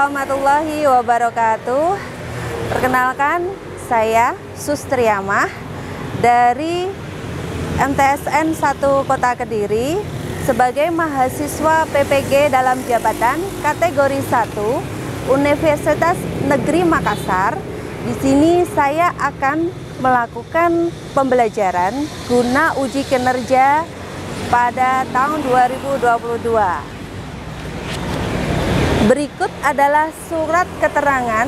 warahmatullahi wabarakatuh. Perkenalkan, saya Sustriyamah dari MTSN 1 Kota Kediri sebagai mahasiswa PPG dalam jabatan kategori 1 Universitas Negeri Makassar. Di sini saya akan melakukan pembelajaran guna uji kinerja pada tahun 2022. Berikut adalah surat keterangan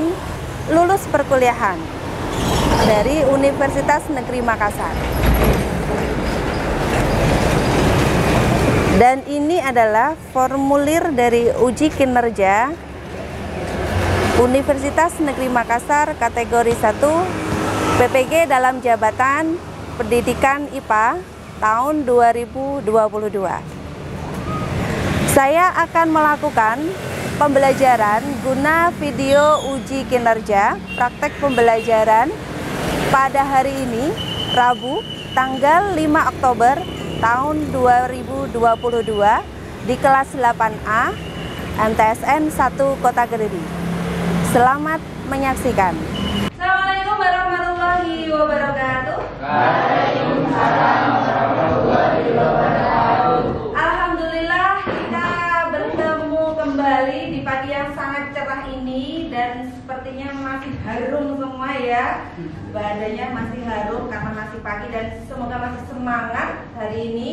lulus perkuliahan dari Universitas Negeri Makassar. Dan ini adalah formulir dari uji kinerja Universitas Negeri Makassar kategori 1 PPG dalam jabatan pendidikan IPA tahun 2022. Saya akan melakukan pembelajaran guna video uji kinerja praktek pembelajaran pada hari ini, Rabu, tanggal 5 Oktober tahun 2022 di kelas 8A MTSN 1 Kota Kediri. Selamat menyaksikan. Assalamualaikum warahmatullahi wabarakatuh. Waalaikumsalam warahmatullahi wabarakatuh. Alhamdulillah kita bertemu kembali di pagi yang sangat cerah ini dan sepertinya masih harum semua ya. Badannya masih harum karena masih pagi dan semoga masih semangat hari ini.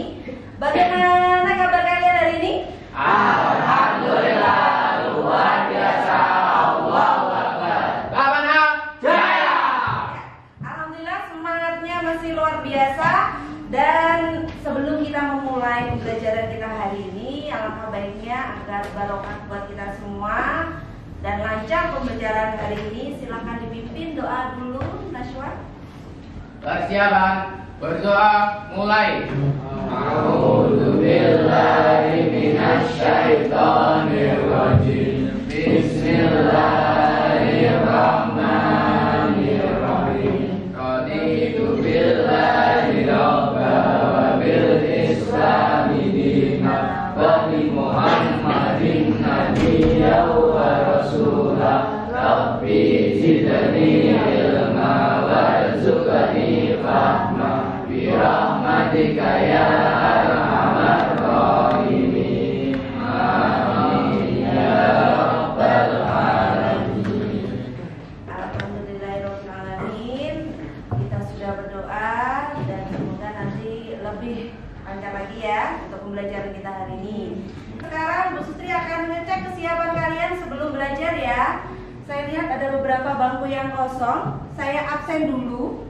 Bagaimana kabar kalian hari ini? Alhamdulillah luar biasa. Allahu Akbar. Babana Jaya. Alhamdulillah semangatnya masih luar biasa. Dan sebelum kita memulai pembelajaran kita hari ini, alangkah baiknya agar barokah buat kita semua dan lancar pembelajaran hari ini. Silakan dipimpin doa dulu, Nashwa. Persiapan berdoa mulai. A'udzubillahi minasyaitonirrajim. Bismillahirrahmanirrahim. Raditu billahi rabba wa bil islami dina wa bi Muhammadin nabiyya wa rasulah. Rabbi zidni ilma warzuqni fahma bi rahmatika ya arhamar rahimin. Amin ya rabbal alamin. Alhamdulillahirabbil alamin. Kita sudah berdoa dan semoga nanti lebih lancar lagi ya untuk pembelajaran kita hari ini. Sekarang Bu Sutri akan ngecek kesiapan kalian sebelum belajar ya. Saya lihat ada beberapa bangku yang kosong. Saya absen dulu.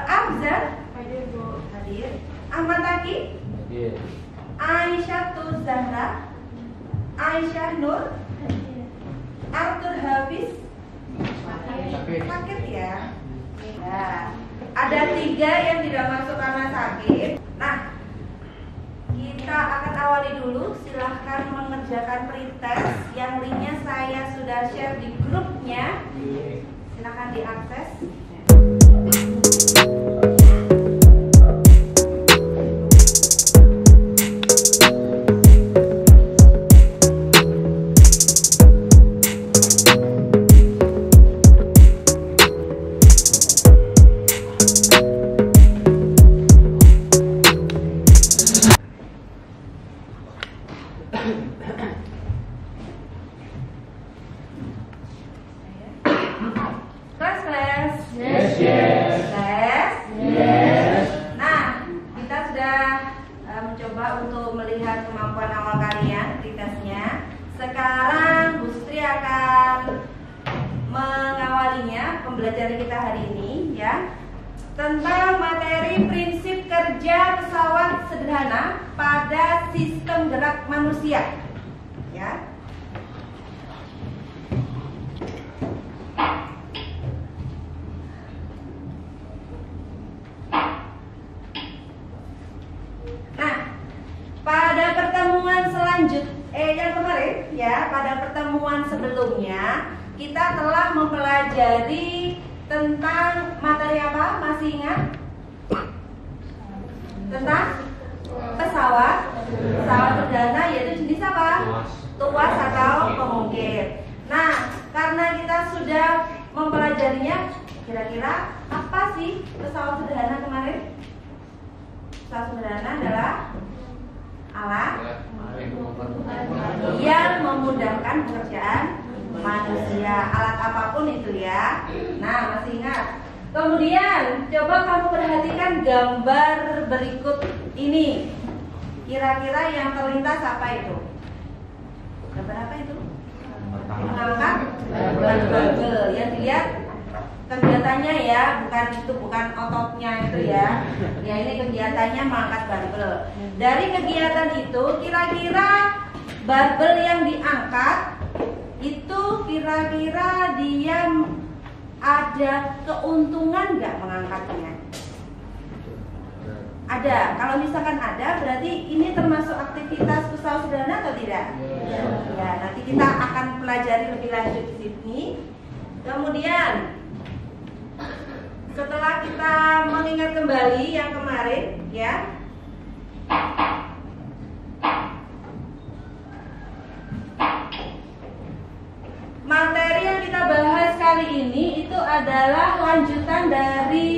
Abzan hadir Bu. Hadir. Ahmad Taki. Hadir. Aisyah Zahra. Aisyah Nur. Arthur Hafiz. Sakit ya. Nah, ada 3 yang tidak masuk karena sakit. Nah, kita akan awali dulu. Silahkan mengerjakan pretest yang linknya saya sudah share di grupnya. Silahkan diakses. Kelas. Yes, yes. Tes. Yes. Nah, kita sudah mencoba untuk melihat kemampuan awal kalian di tesnya. Sekarang Bu Sri akan mengawalinya pembelajaran kita hari ini ya, tentang materi prinsip kerja pesawat sederhana pada sistem gerak manusia ya. Pada pertemuan yang kemarin ya, pada pertemuan sebelumnya kita telah mempelajari tentang materi apa? Masih ingat? Tentang pesawat sederhana, yaitu jenis apa? Tuas atau mungkin. Nah, karena kita sudah mempelajarinya, kira-kira apa sih pesawat sederhana kemarin? Pesawat sederhana adalah alat yang memudahkan pekerjaan manusia, alat apapun itu ya. Nah, masih ingat? Kemudian coba kamu perhatikan gambar berikut ini. Kira-kira yang terlintas apa itu? Gambar apa itu? Mengangkat barbel. Yang dilihat kegiatannya ya, bukan ototnya itu ya. Ya, ini kegiatannya mengangkat barbel. Dari kegiatan itu kira-kira barbel yang diangkat itu kira-kira dia ada keuntungan nggak mengangkatnya? Ada. Kalau misalkan ada, berarti ini termasuk aktivitas pesawat sederhana atau tidak? Ya, nanti kita akan pelajari lebih lanjut di sini. Kemudian setelah kita mengingat kembali yang kemarin, ya, materi yang kita bahas kali ini itu adalah lanjutan dari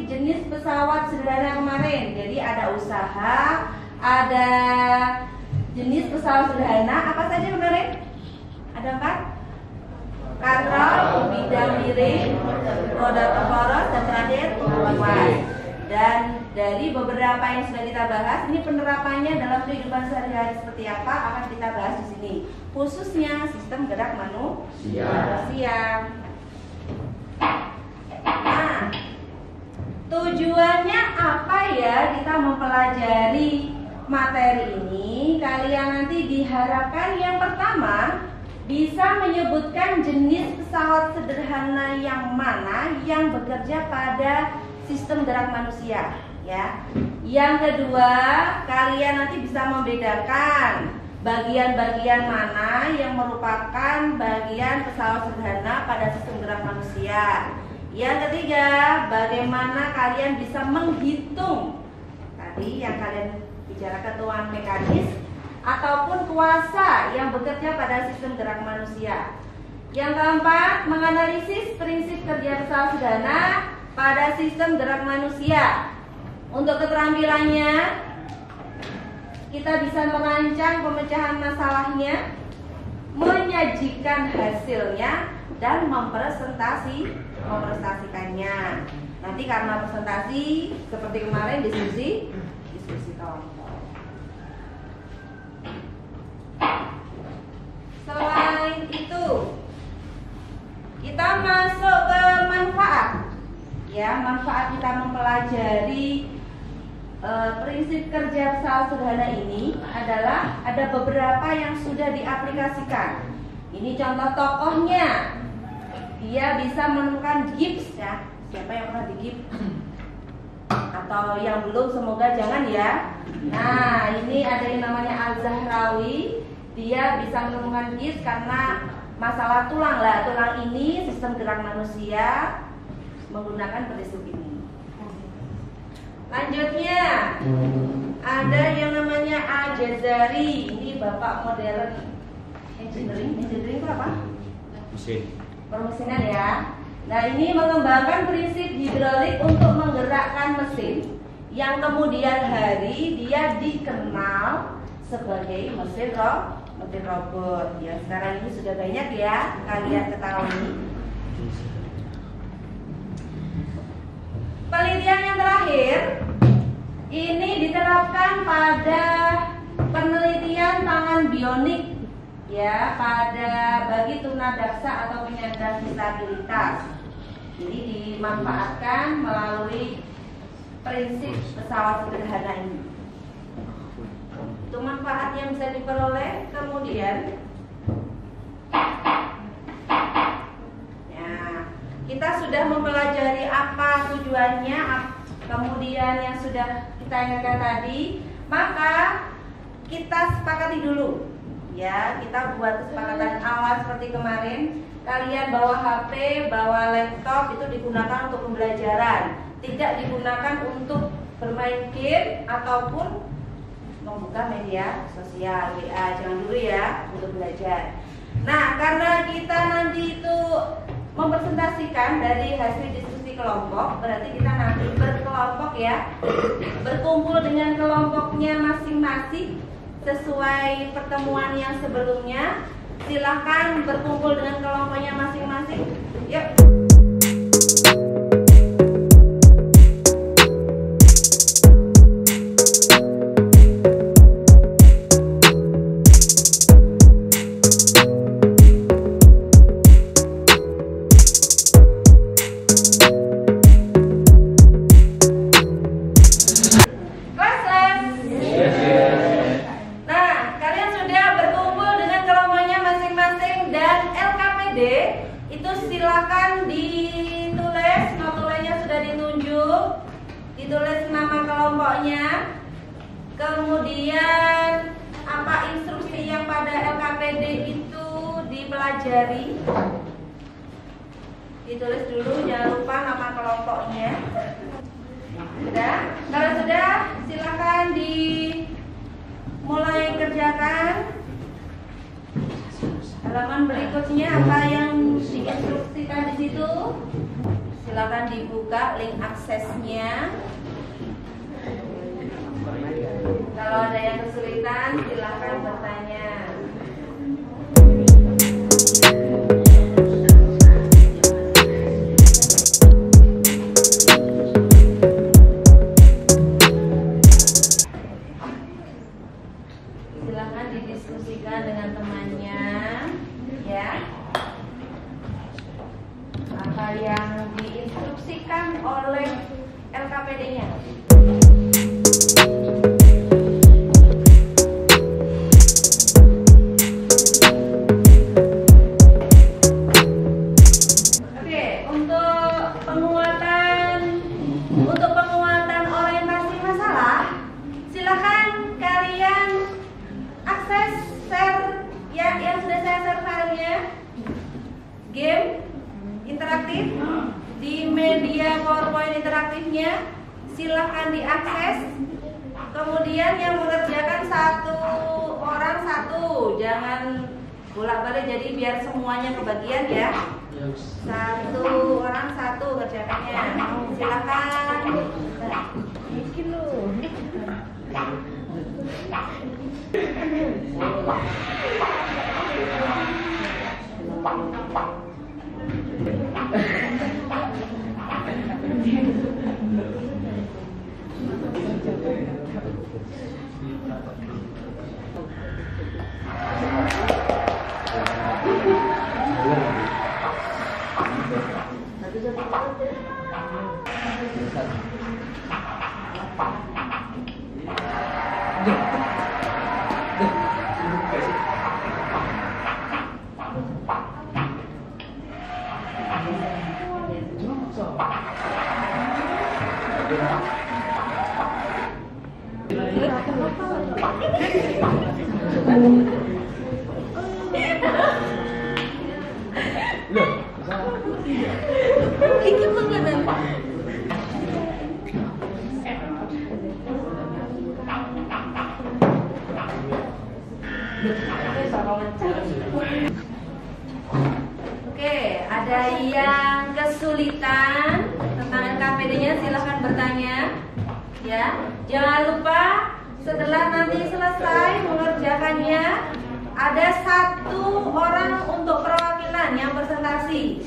jenis pesawat sederhana kemarin. Jadi ada usaha, ada jenis pesawat sederhana. Apa saja kemarin? Ada 4. Katrol, bidang miring, roda poros, dan terakhir luas. Dan dari beberapa yang sudah kita bahas, ini penerapannya dalam kehidupan sehari-hari seperti apa akan kita bahas di sini. Khususnya sistem gerak manusia. Nah, tujuannya apa ya kita mempelajari materi ini? Kalian nanti diharapkan yang pertama bisa menyebutkan jenis pesawat sederhana yang mana yang bekerja pada sistem gerak manusia, ya. Yang kedua, kalian nanti bisa membedakan bagian-bagian mana yang merupakan bagian pesawat sederhana pada sistem gerak manusia. Yang ketiga, bagaimana kalian bisa menghitung tadi yang kalian bicarakan tuan mekanis ataupun kuasa yang bekerja pada sistem gerak manusia. Yang keempat, menganalisis prinsip kerja pesawat sederhana pada sistem gerak manusia. Untuk keterampilannya, kita bisa merancang pemecahan masalahnya, menyajikan hasilnya, dan mempresentasikannya. Nanti karena presentasi seperti kemarin diskusi kelompok. Selain itu, kita masuk ke manfaat. Ya, manfaat kita mempelajari prinsip kerja pesawat sederhana ini adalah ada beberapa yang sudah diaplikasikan. Ini contoh tokohnya. Dia bisa menemukan gips ya. Siapa yang pernah digips? Atau yang belum, semoga jangan ya. Nah, ini ada yang namanya Al-Zahrawi. Dia bisa menemukan gips karena masalah tulang lah. Tulang ini sistem gerak manusia menggunakan prinsip ini. Lanjutnya ada yang namanya Al-Jazari. Ini bapak modern engineering. Engineering itu apa? Mesin. Permesinan ya. Nah, ini mengembangkan prinsip hidrolik untuk menggerakkan mesin yang kemudian hari dia dikenal sebagai mesin robot. Ya, sekarang ini sudah banyak ya kalian ketahui. Penelitian yang terakhir ini diterapkan pada penelitian tangan bionik ya, pada bagi tunadaksa atau penyandang disabilitas. Jadi dimanfaatkan melalui prinsip pesawat sederhana ini. Itu manfaat yang bisa diperoleh. Kemudian ya, kita sudah mempelajari apa tujuannya, kemudian yang sudah kita ingatkan tadi, maka kita sepakati dulu ya, kita buat kesepakatan awal seperti kemarin. Kalian bawa HP, bawa laptop itu digunakan untuk pembelajaran, tidak digunakan untuk bermain game ataupun membuka media sosial, WA, jangan dulu ya untuk belajar. Nah, karena kita nanti itu mempresentasikan dari hasil diskusi kelompok, berarti kita nanti berkelompok ya, berkumpul dengan kelompoknya masing-masing sesuai pertemuan yang sebelumnya. Silahkan berkumpul dengan kelompoknya masing-masing. Yuk. Itu silakan ditulis, notulenya sudah ditunjuk, ditulis nama kelompoknya, kemudian apa instruksi yang pada LKPD itu dipelajari, ditulis dulu, jangan lupa nama kelompoknya. Sudah? Kalau sudah, silakan dimulai kerjakan. Halaman berikutnya apa yang diinstruksikan di situ? Silakan dibuka link aksesnya. Kalau ada yang kesulitan, silakan bertanya. Silakan didiskusikan dengan temannya. Ya, apa yang diinstruksikan oleh LKPD-nya. Oke, untuk penguatan orientasi masalah, silakan kalian akses share ya, yang sudah saya share filenya, game interaktif di media PowerPoint interaktifnya, silahkan diakses. Kemudian yang mengerjakan satu orang satu, jangan bolak-balik, jadi biar semuanya kebagian ya. Satu orang satu kerjakannya, silakan. Bikin lu. Oke, ada yang kesulitan tentang LKPD-nya silahkan bertanya. Ya, jangan lupa setelah nanti selesai mengerjakannya ada satu orang untuk perwakilan yang presentasi.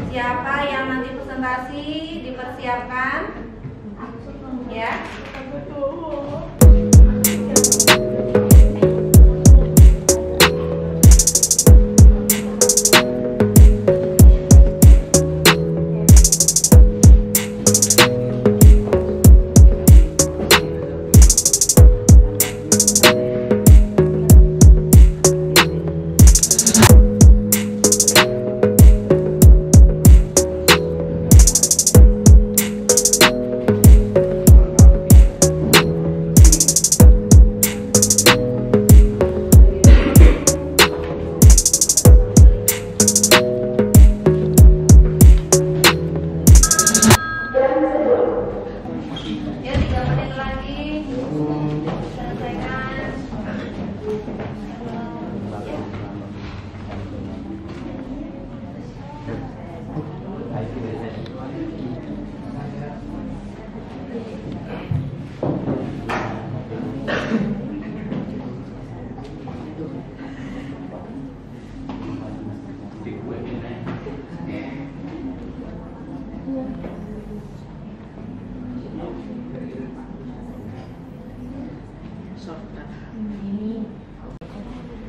Siapa yang nanti presentasi dipersiapkan, ya.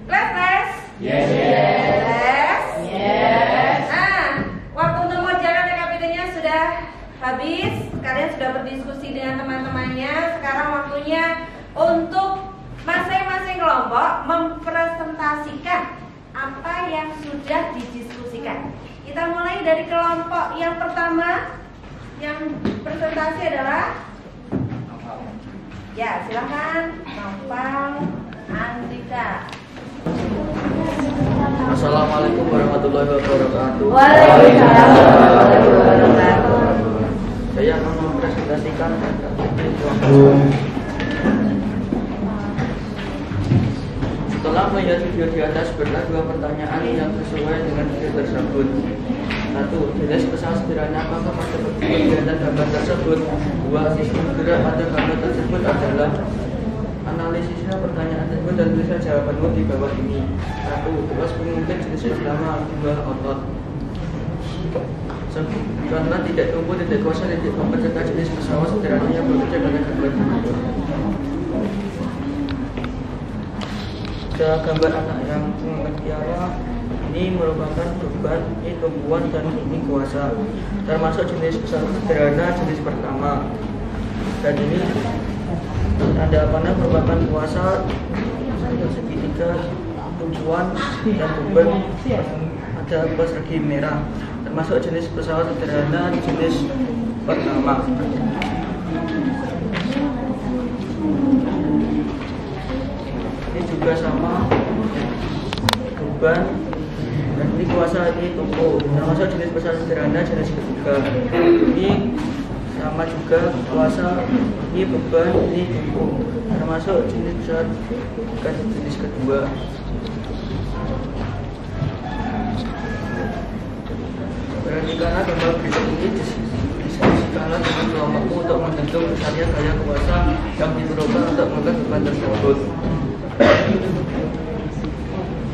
Les? Yes. Les? Yes. Nah, waktu untuk mengerjakan TKPD-nya sudah habis. Kalian sudah berdiskusi dengan teman-temannya. Sekarang waktunya untuk masing-masing kelompok mempresentasikan apa yang sudah didiskusikan. Kita mulai dari kelompok yang pertama. Yang presentasi adalah, ya silakan, Noval Andika. Assalamualaikum warahmatullahi wabarakatuh. Waalaikumsalam warahmatullahi wabarakatuh. Saya akan mempresentasikan setelah melihat video di atas, berlah dua pertanyaan yang sesuai dengan video tersebut. 1. Jenis pesawat sederhana apakah pada kegiatan gambar tersebut? 2. Sistem gerak pada gambar tersebut adalah. Analisisnya pertanyaan tersebut dan tuliskan jawabanmu di bawah ini. 1. Tuas pemimpin jenisnya selama 2 otot. Karena tidak tumbuh, tidak kuasa, tidak mempercepat jenis pesawat sederhana yang bekerja pada gambar tersebut. Ada gambar anak yang mutiara. Ini merupakan beban, ini tumbuhan, dan ini kuasa. Termasuk jenis pesawat sederhana jenis pertama. Dan ini tanda panah merupakan kuasa, segitiga, tumpuan, dan beban. Ada persegi merah, termasuk jenis pesawat sederhana jenis pertama. Ini juga sama, beban, dan ini kuasa, ini tumpu, termasuk jenis pesawat sederhana jenis ketiga. Ini sama juga kuasa, ini beban, ini tumpu, termasuk jenis pesawat jenis kedua. Perhatikanlah gambar berikut ini, diskusikanlah dengan kelompokmu untuk menentukan besarnya gaya kuasa yang diperlukan untuk mengangkat beban tersebut.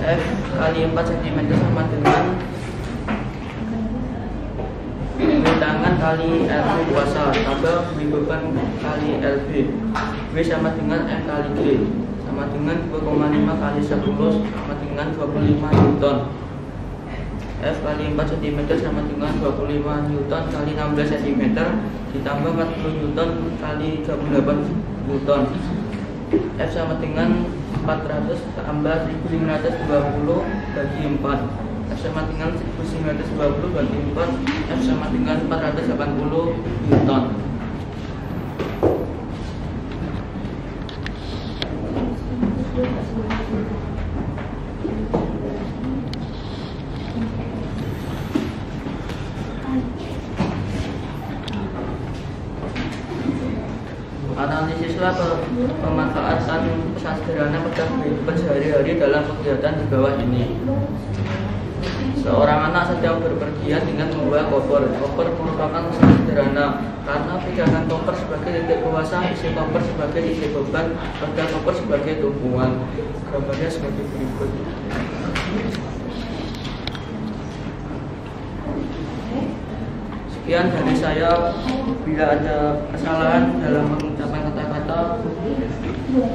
F kali 4 cm sama dengan tangan kali LB kuasa tambah beban kali LB. W sama dengan M kali G sama dengan 2,5 kali 10 sama dengan 25 Newton. F kali 4 cm sama dengan 25 Newton kali 16 cm ditambah 40 Newton kali 38 Newton. F sama dengan 400 tambah 1520 bagi 4. F sama dengan 1920 bagi 4. F sama dengan 480 Newton. Analisislah pemanfaatan pesawat sederhana pada kehidupan sehari-hari dalam kegiatan di bawah ini. Seorang anak sedang berpergian dengan membawa koper. Koper merupakan pesawat sederhana karena pegangan koper sebagai titik kuasa, isi koper sebagai isi beban, pada koper sebagai tumpuan. Gambarnya sebagai berikut. Sekian dari saya. Bila ada kesalahan dalam mengucapkan kata-kata,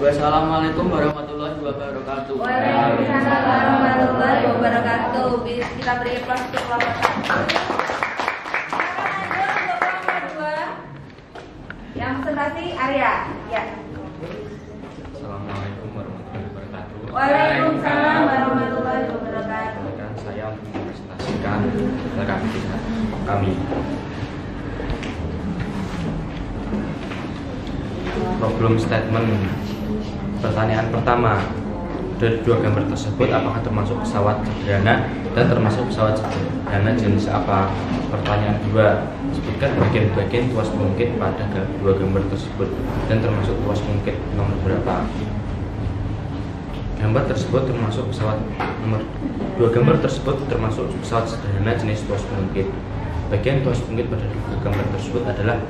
wassalamualaikum warahmatullahi wabarakatuh. Waalaikumsalam warahmatullahi wabarakatuh. Kita beri aplaus untuk kelompok 2. Yang presentasi Arya. Ya. Assalamualaikum warahmatullahi wabarakatuh. Waalaikumsalam warahmatullahi wabarakatuh. Saya mempresentasikan rekan kami. Problem statement. Pertanyaan pertama, dari dua gambar tersebut apakah termasuk pesawat sederhana dan termasuk pesawat sederhana jenis apa? Pertanyaan 2, sebutkan bagian-bagian tuas pengungkit pada dua gambar tersebut dan termasuk tuas pengungkit nomor berapa? Gambar tersebut termasuk pesawat nomor 2 gambar tersebut termasuk pesawat sederhana jenis tuas pengungkit. Bagian tuas bungkit pada gambar tersebut adalah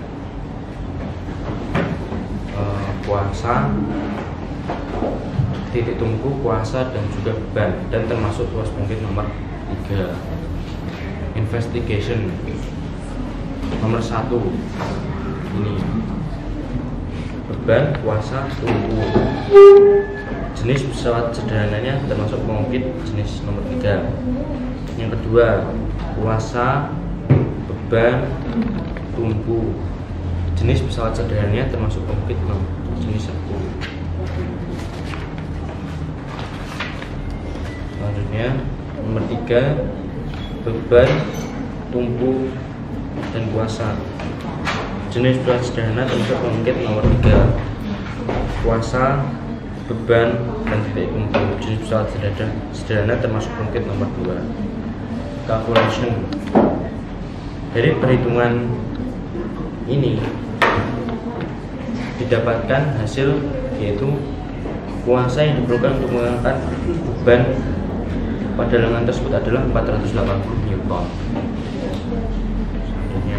kuasa, titik tumpu, kuasa, dan juga beban, dan termasuk tuas bungkit nomor 3. Investigation nomor 1 ini beban, kuasa, tumpu. Jenis pesawat sederhananya termasuk pengungkit jenis nomor 3. Yang kedua, kuasa, beban, tumpu. Jenis pesawat sederhananya termasuk pengungkit jenis 1. Selanjutnya nomor 3, beban, tumpu, dan kuasa. Jenis pesawat sederhana termasuk pengungkit nomor 3. Kuasa, beban, dan titik tumpu. Jenis pesawat sederhana termasuk pengungkit nomor 2. Calculation. Dari perhitungan ini didapatkan hasil, yaitu kuasa yang diperlukan untuk mengangkat beban pada lengan tersebut adalah 480 Newton. Selanjutnya,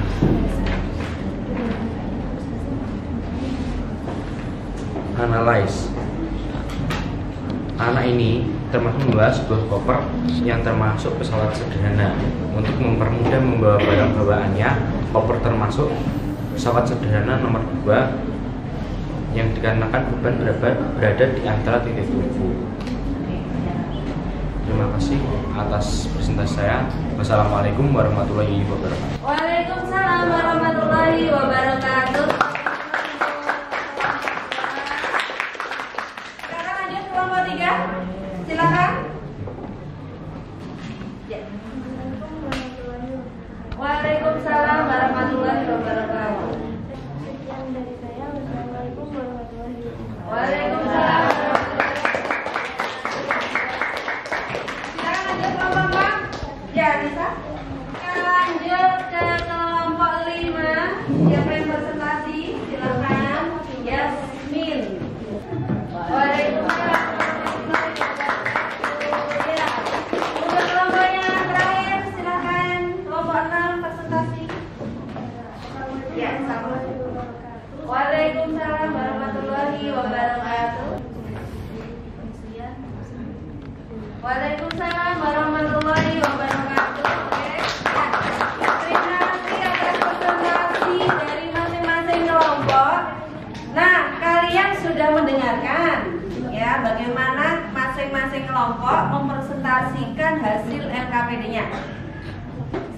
analyze. Anak ini termasuk membawa sebuah koper yang termasuk pesawat sederhana. Untuk mempermudah membawa barang bawaannya, koper termasuk pesawat sederhana nomor 2 yang dikarenakan beban berada di antara titik tumpu. Terima kasih atas presentasi saya. Wassalamualaikum warahmatullahi wabarakatuh. Waalaikumsalam warahmatullahi wabarakatuh. Sekarang lanjut kelompok 3. Silakan. Ya. Waalaikumsalam warahmatullahi wabarakatuh. Sekian dari saya. Wassalamualaikum warahmatullahi wabarakatuh. Waalaikumsalam. Silakan lanjut kelompok 4. Ya, bisa. Kita lanjut ke kelompok 5. Siapa yang presentasi? Silakan. Yasmin. Waalaikumsalam. Ya. Untuk kelompok yang terakhir, silakan. Kelompok 6 presentasi. Ya, sama. Waalaikumsalam warahmatullahi wabarakatuh. Waalaikumsalam warahmatullahi wabarakatuh. Oke. Ya. Terima kasih atas presentasi dari masing-masing kelompok. Nah, kalian sudah mendengarkan ya bagaimana masing-masing kelompok mempresentasikan hasil LKPD-nya.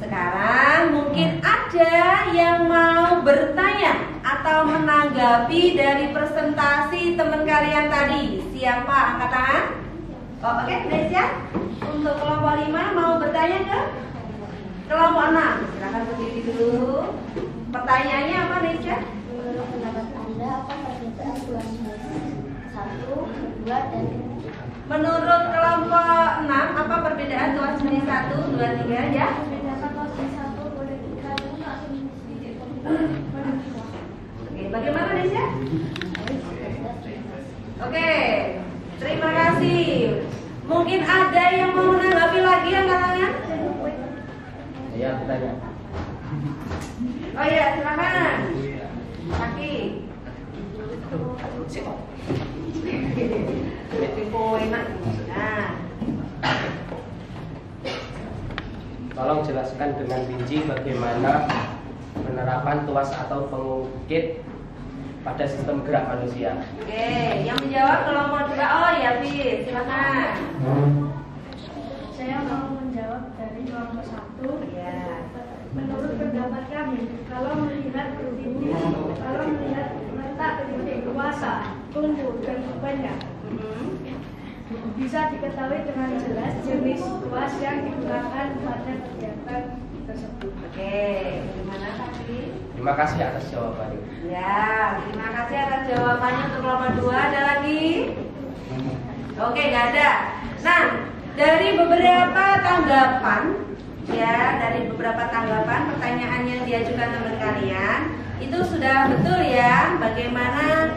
Sekarang mungkin ada yang mau bertanya atau menanggapi dari presentasi teman kalian tadi. Siapa? Angkat tangan. Oh, oke, Nesya. Untuk kelompok 5 mau bertanya ke kelompok 6. Silakan berdiri dulu. Pertanyaannya apa, Nesya? Menurut pendapat Anda, apa perbedaan tuas jenis 1, 2, dan 3? Menurut kelompok 6, apa perbedaan tuas jenis 1, 2, 3 ya? Membedakan tuas jenis 1, 2, dan 3 itu sedikit. Oke, bagaimana Nesya? Oke, terima kasih. Mungkin ada yang mau menanggapi lagi yang kalangan? Ya, bertanya. Oh iya, silakan. Kaki. Enak. Nah, Tolong jelaskan dengan rinci bagaimana penerapan tuas atau pengungkit pada sistem gerak manusia. oke, yang menjawab kelompok 2. Oh ya, Fis, silakan. Saya mau menjawab dari kelompok 1. Ya. Menurut pendapat kami, kalau melihat letak titik kuasa, tumpu, dan bebannya, bisa diketahui dengan jelas jenis tuas yang digunakan pada kegiatan tersebut. Oke, gimana Kaki? Terima kasih atas jawabannya. Ya, terima kasih atas jawabannya untuk kelompok 2. Ada lagi? Oke, nggak ada. Nah, dari beberapa tanggapan, ya, dari beberapa tanggapan pertanyaan yang diajukan teman kalian, itu sudah betul ya bagaimana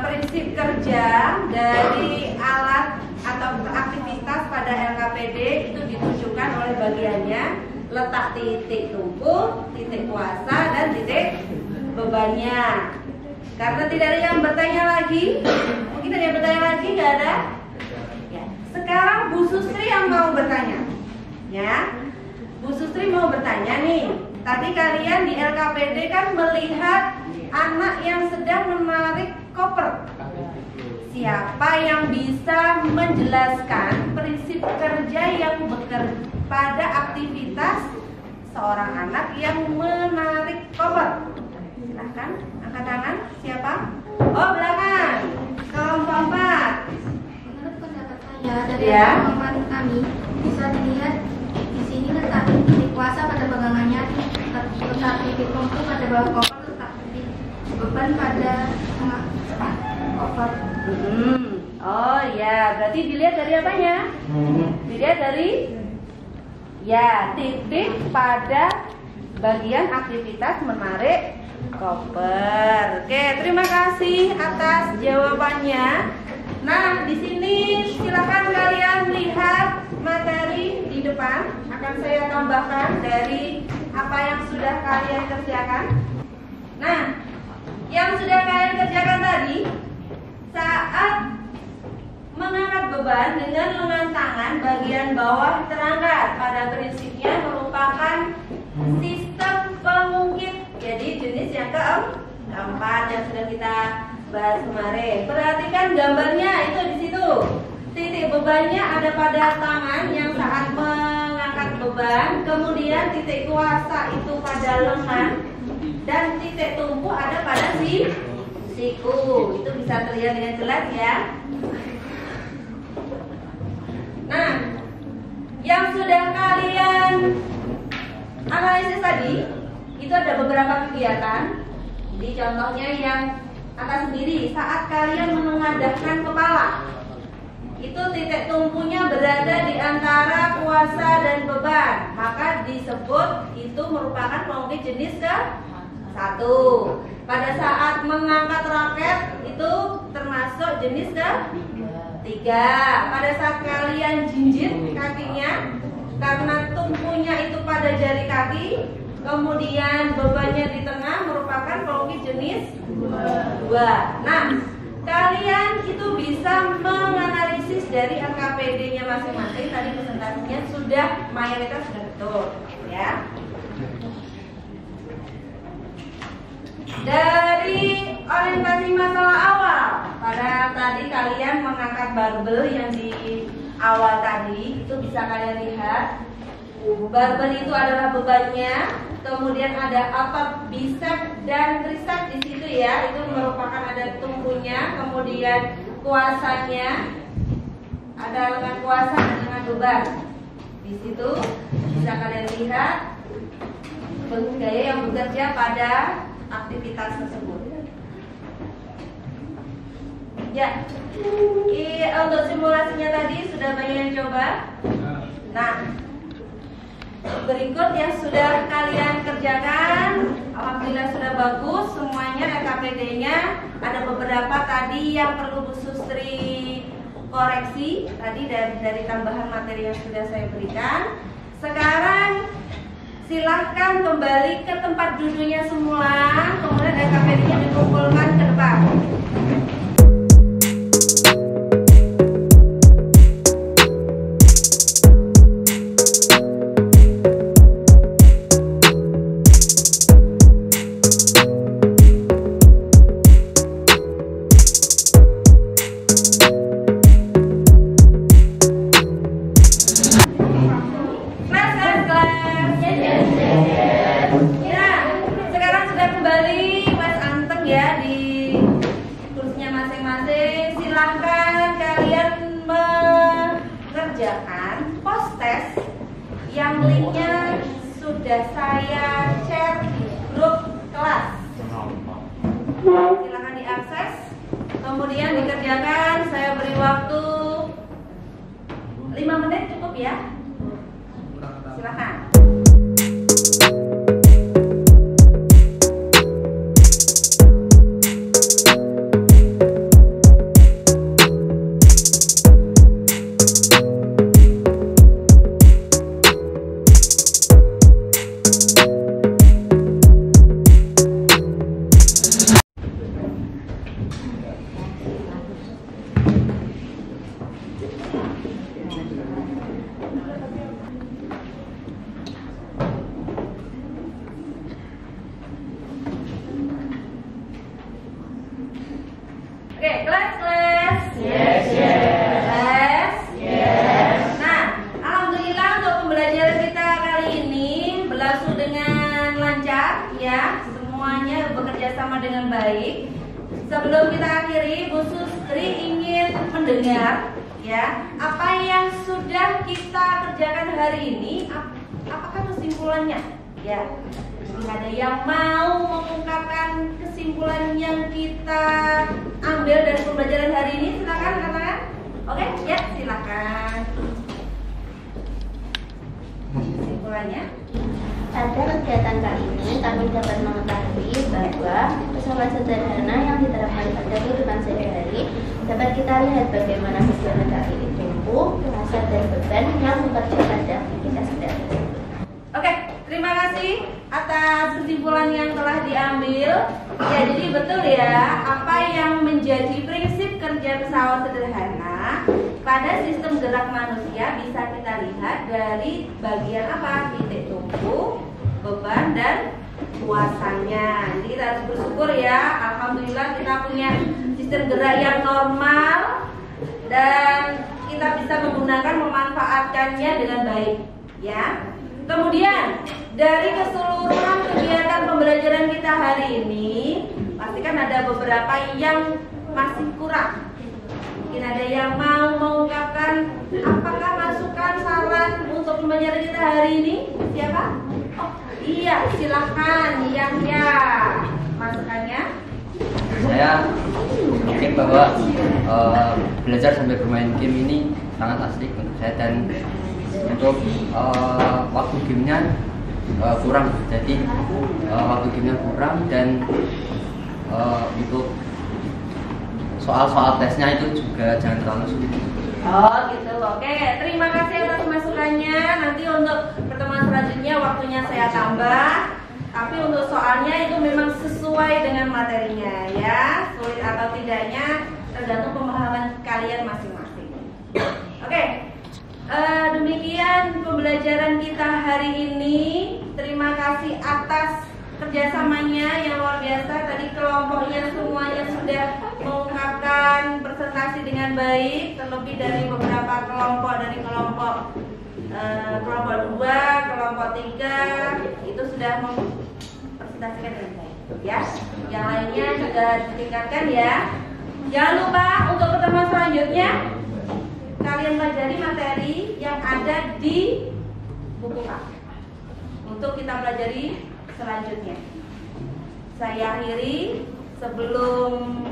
prinsip kerja dari alat atau aktivitas pada LKPD itu ditunjukkan oleh bagiannya. letak titik tumpu, titik kuasa, dan titik bebannya. Karena tidak ada yang bertanya lagi, mungkin ada yang bertanya lagi, nggak ada? Ya. Sekarang Bu Sustri yang mau bertanya, ya. Bu Sustri mau bertanya nih. Tadi kalian di LKPD kan melihat anak yang sedang menarik koper. Siapa yang bisa menjelaskan prinsip kerja yang bekerja pada aktivitas seorang anak yang menarik koper? Silahkan angkat tangan. Siapa? Oh, belakang. Kelompok 4. Menurut pendapat saya dari Ya. pengalaman kami bisa dilihat di sini letak titik kuasa pada pegangannya, letak titik tumpu pada bawah koper, letak titik beban pada tengah koper. Oh ya, berarti dilihat dari apanya? Dilihat dari ya titik pada bagian aktivitas menarik koper. Oke, terima kasih atas jawabannya. Nah, di sini silakan kalian lihat materi di depan. Akan saya tambahkan dari apa yang sudah kalian kerjakan. Nah, yang sudah kalian kerjakan tadi, saat mengangkat beban dengan lengan tangan bagian bawah terangkat, pada prinsipnya merupakan sistem pengungkit. Jadi jenis yang keempat yang sudah kita bahas kemarin. Perhatikan gambarnya itu di situ. Titik bebannya ada pada tangan yang saat mengangkat beban, kemudian titik kuasa itu pada lengan, dan titik tumpu ada pada siku. Itu bisa terlihat dengan jelas ya. Nah, yang sudah kalian analisis tadi, itu ada beberapa kegiatan. Jadi contohnya yang atas sendiri, saat kalian menengadahkan kepala, itu titik tumpunya berada di antara kuasa dan beban, maka disebut itu merupakan pengungkit jenis ke-1. Pada saat mengangkat raket itu termasuk jenis ke-3. Pada saat kalian jinjit kakinya, karena tumpunya itu pada jari kaki, kemudian bebannya di tengah, merupakan pengungkit jenis 2. Nah, kalian itu bisa menganalisis dari LKPD-nya masing-masing. Tadi presentasinya sudah mayoritas sudah betul, ya. Dari orientasi masalah awal, pada tadi kalian mengangkat barbel yang di awal tadi, itu bisa kalian lihat. Barbel itu adalah bebannya, kemudian ada otot bicep dan tricep di situ ya, itu merupakan ada tumpunya, kemudian kuasanya, ada lengan kuasa dan lengan beban. Di situ bisa kalian lihat gaya yang bekerja pada aktivitas tersebut. Ya, untuk simulasinya tadi sudah banyak yang coba. Nah, berikut yang sudah kalian kerjakan, alhamdulillah sudah bagus semuanya. LKPD-nya ada beberapa tadi yang perlu Bu Sustri koreksi tadi dari tambahan materi yang sudah saya berikan. Sekarang silahkan kembali ke tempat duduknya semula, kemudian LKPD-nya dikumpulkan ke depan. Yang linknya sudah saya share di grup kelas. Silakan diakses, kemudian dikerjakan. Saya beri waktu 5 menit cukup ya. Silakan. semuanya bekerja sama dengan baik. Sebelum kita akhiri, Bu Sustri ingin mendengar ya apa yang sudah kita kerjakan hari ini. Apakah kesimpulannya? Ya, ada yang mau mengungkapkan kesimpulan yang kita ambil dari pembelajaran hari ini? Silakan katakan. Oke, ya silakan. Kesimpulannya? Pada kegiatan kali ini kami dapat mengetahui bahwa pesawat sederhana yang diterapkan pada kehidupan sehari-hari dapat kita lihat bagaimana kegiatan kali ini tumbuh, rasa dan beban yang bekerja pada aktivitas sehari-hari. Oke, terima kasih atas kesimpulan yang telah diambil. Ya, jadi betul ya, apa yang menjadi prinsip kerja pesawat sederhana pada sistem gerak manusia bisa kita lihat dari bagian apa? Titik tumpu, beban, dan kuasanya. Jadi kita harus bersyukur ya, alhamdulillah kita punya sistem gerak yang normal dan kita bisa menggunakan, memanfaatkannya dengan baik ya. Kemudian dari keseluruhan kegiatan pembelajaran kita hari ini, pastikan ada beberapa yang masih kurang. Mungkin ada yang mau mengungkapkan apakah masukan saran untuk pembelajaran kita hari ini? Siapa? Oh, iya, silahkan Yahya. Masukannya? Saya yakin bahwa belajar sambil bermain game ini sangat asik untuk saya, dan untuk waktu gamenya kurang, jadi waktu gamenya kurang, dan untuk soal-soal tesnya itu juga jangan terlalu sulit. Oh gitu, oke. Terima kasih atas masukannya. Nanti untuk pertemuan selanjutnya waktunya saya tambah. Tapi untuk soalnya itu memang sesuai dengan materinya ya. Sulit atau tidaknya tergantung pemahaman kalian masing-masing. Oke. Demikian pembelajaran kita hari ini. Terima kasih atas kerjasamanya yang luar biasa. Tadi kelompoknya semuanya sudah mengungkapkan presentasi dengan baik. Terlebih dari beberapa kelompok, dari kelompok 2, kelompok 3 itu sudah mempresentasikan dengan baik ya. Yang lainnya juga ditingkatkan ya. Jangan lupa untuk pertemuan selanjutnya kalian pelajari materi yang ada di buku K untuk kita pelajari selanjutnya. Saya akhiri. Sebelum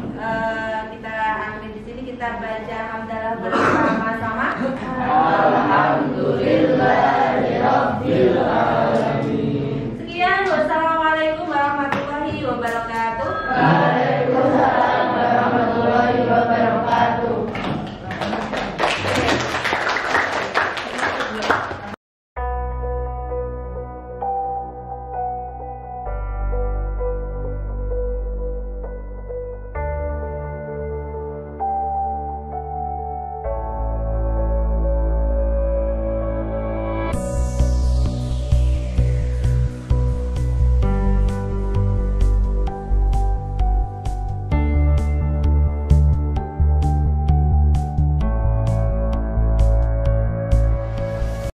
kita akhiri di sini, kita baca hamdalah bersama-sama. Alhamdulillahirabbil alamin.